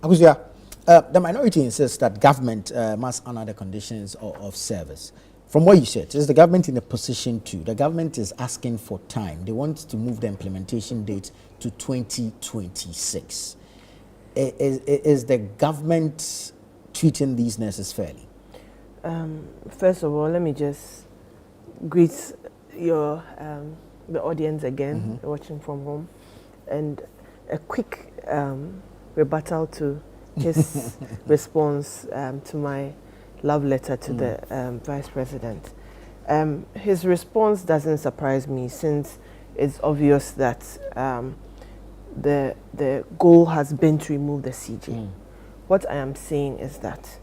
Akosua, the minority insists that government must honor the conditions of service. From what you said, is the government in a position to? The government is asking for time. They want to move the implementation date to 2026. Is the government treating these nurses fairly? First of all, let me just greet your the audience again, watching from home, and a quick rebuttal to his response to my love letter to the Vice President. His response doesn't surprise me, since it's obvious that the goal has been to remove the CJ. What I am saying is that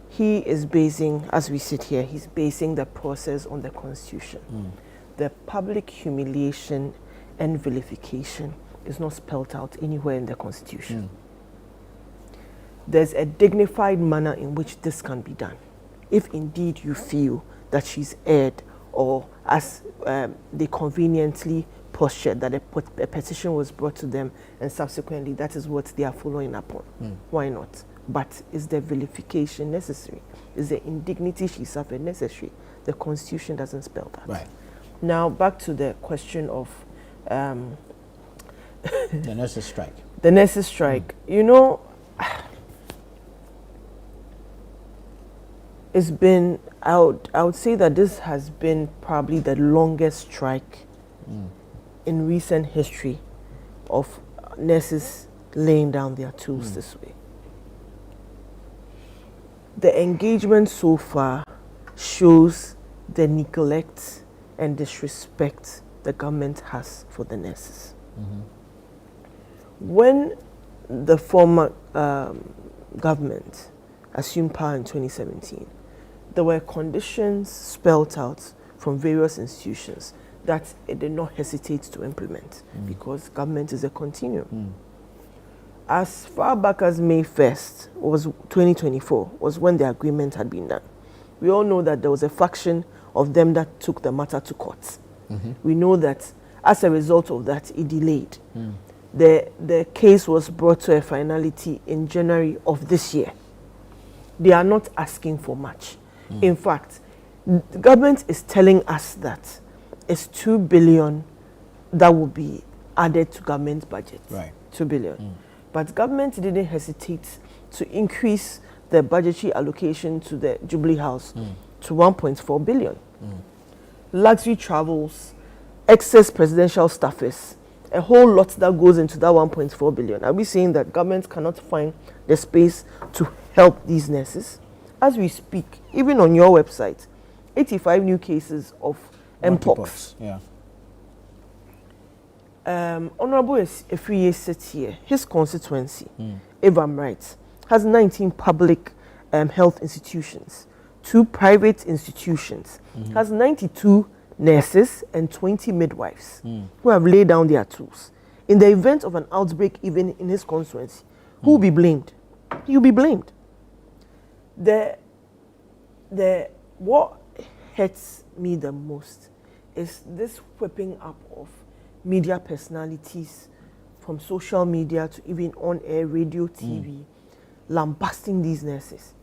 he is basing, as we sit here, he's basing the process on the Constitution. The public humiliation and vilification is not spelled out anywhere in the Constitution. There's a dignified manner in which this can be done. If indeed you feel that she's erred, or as they conveniently postured that a petition was brought to them and subsequently that is what they are following up on, why not? But is the vilification necessary? Is the indignity she suffered necessary? The Constitution doesn't spell that. Right. Now, back to the question of the nurses' strike. The nurses' strike. You know, it's been, I would say that this has been probably the longest strike in recent history of nurses laying down their tools this way. The engagement so far shows the neglect and disrespect the government has for the nurses. When the former government assumed power in 2017, there were conditions spelled out from various institutions that it did not hesitate to implement, because government is a continuum. As far back as May 1st, was 2024, was when the agreement had been done. We all know that there was a faction of them that took the matter to court. We know that as a result of that, it delayed. The case was brought to a finality in January of this year. They are not asking for much. In fact, the government is telling us that it's 2 billion that will be added to government budget. Right. 2 billion. But government didn't hesitate to increase the budgetary allocation to the Jubilee House to 1.4 billion. Luxury travels, excess presidential staffers, a whole lot that goes into that 1.4 billion. Are we saying that government cannot find the space to help these nurses? As we speak, even on your website, 85 new cases of mpox. Yeah. Honorable Efriye sits here. His constituency, if I'm right, has 19 public health institutions, 2 private institutions, has 92 nurses and 20 midwives who have laid down their tools. In the event of an outbreak, even in his constituency, who will be blamed? He will be blamed. What hurts me the most is this whipping up of media personalities, from social media to even on-air radio, TV, lambasting these nurses.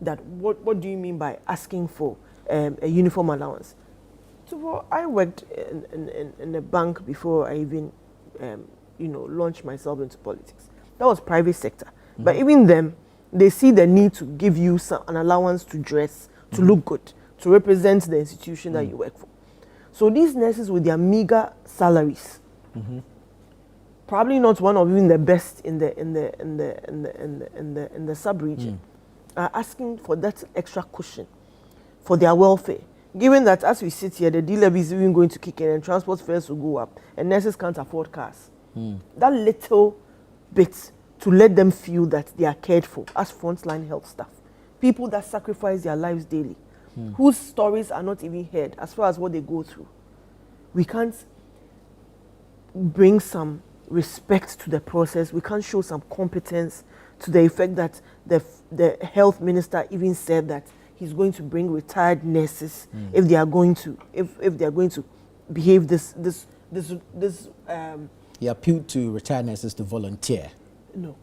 That what do you mean by asking for a uniform allowance? So I worked in a bank before I even launched myself into politics. That was private sector. But even them, they see the need to give you an allowance to dress, to look good, to represent the institution that you work for. So these nurses with their meager salaries, probably not one of even the best in the sub-region, are asking for that extra cushion for their welfare. Given that as we sit here, the D-levy is even going to kick in and transport fares will go up and nurses can't afford cars. That little bit to let them feel that they are cared for as frontline health staff. People that sacrifice their lives daily, whose stories are not even heard as far as what they go through. We can't bring some respect to the process. We can't show some competence to the effect that the health minister even said that he's going to bring retired nurses if they are going to behave this. He appealed to retired nurses to volunteer. No,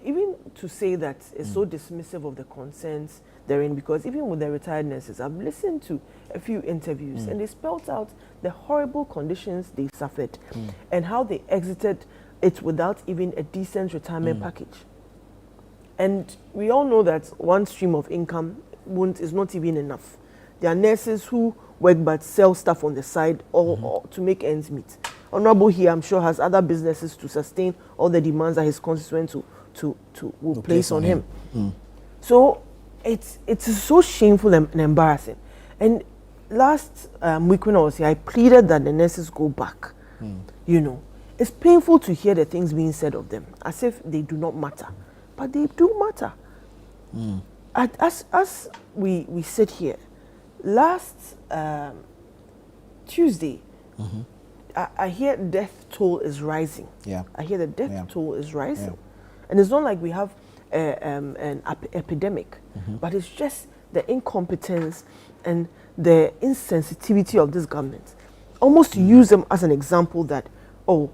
even to say that it's so dismissive of the concerns therein, because even with the retired nurses, I've listened to a few interviews and they spelled out the horrible conditions they suffered and how they exited it without even a decent retirement package. And we all know that one stream of income is not even enough. There are nurses who work but sell stuff on the side or to make ends meet. Honorable here, I'm sure, has other businesses to sustain all the demands that his constituents will place on him. So it's so shameful and embarrassing. And last week when I was here, I pleaded that the nurses go back. You know, it's painful to hear the things being said of them as if they do not matter, but they do matter. As we sit here, last Tuesday, I hear death toll is rising. Yeah. I hear the death toll is rising. And it's not like we have an epidemic, but it's just the incompetence and the insensitivity of this government. Almost to use them as an example that, oh,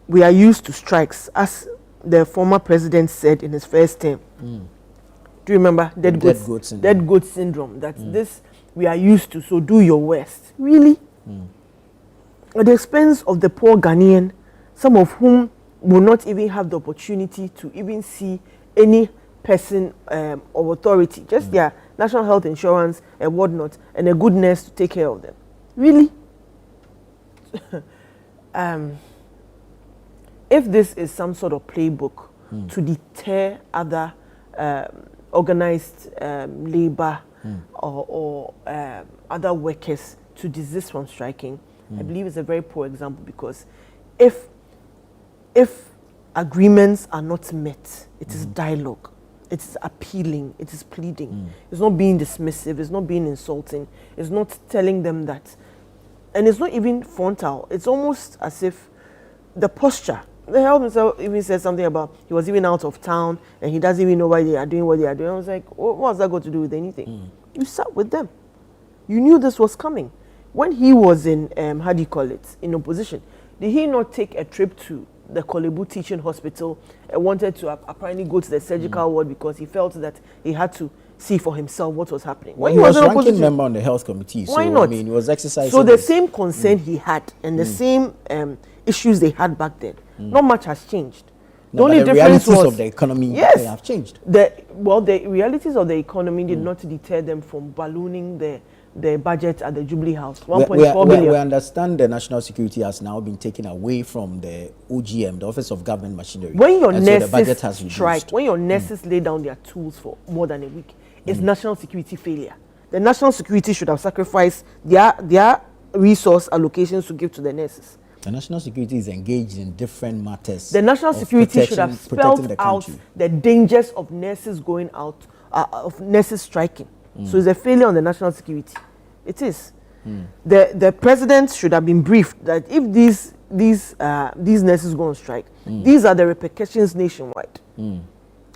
we are used to strikes, as the former president said in his first term. Do you remember? Dead goat syndrome. That this we are used to, so do your worst. Really? At the expense of the poor Ghanaian, some of whom will not even have the opportunity to even see any person of authority, just their national health insurance and whatnot, and a good nurse to take care of them. Really? If this is some sort of playbook to deter other organized labor or other workers to desist from striking, I believe it's a very poor example, because if agreements are not met, it is dialogue, it is appealing, it is pleading. It's not being dismissive, it's not being insulting, it's not telling them that, and it's not even frontal. It's almost as if the posture. The health minister even said something about he was even out of town and he doesn't even know why they are doing what they are doing. I was like, what's that got to do with anything? You sat with them. You knew this was coming. When he was in, in opposition, did he not take a trip to the Kolebu Teaching Hospital and wanted to apparently go to the surgical ward because he felt that he had to see for himself what was happening? Well, he was a ranking member on the health committee, so why not? I mean, he was exercising. So the same concern he had and the same issues they had back then, not much has changed. The only difference was of the economy have changed. The realities of the economy did not deter them from ballooning the budget at the Jubilee House, 1.4 billion. We understand the national security has now been taken away from the OGM, the Office of Government Machinery. When your nurses so strike, when your nurses lay down their tools for more than a week, it's national security failure. The national security should have sacrificed their resource allocations to give to the nurses. The national security is engaged in different matters. The national security should have spelled out the dangers of nurses going out, of nurses striking. So it's a failure on the national security. It is. The president should have been briefed that if these nurses go on strike, these are the repercussions nationwide.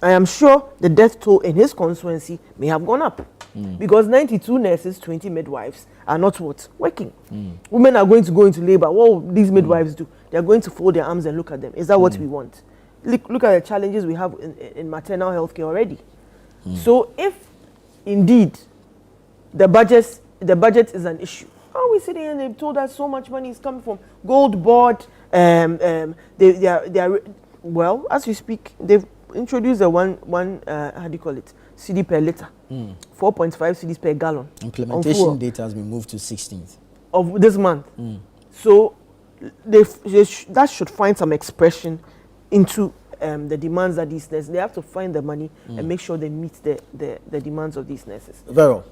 I am sure the death toll in his constituency may have gone up, because 92 nurses, 20 midwives are not working. Women are going to go into labor. What will these midwives do? They are going to fold their arms and look at them. Is that what we want? Look at the challenges we have in maternal health care already. So if indeed the budget is an issue, how are we sitting here and they've told us so much money is coming from Gold Board? They are well, as we speak, they've introduced a one CD per liter, 4.5 CDs per gallon. Implementation date has been moved to 16th of this month. So that should find some expression into the demands that these nurses, they have to find the money and make sure they meet the demands of these nurses. Very well.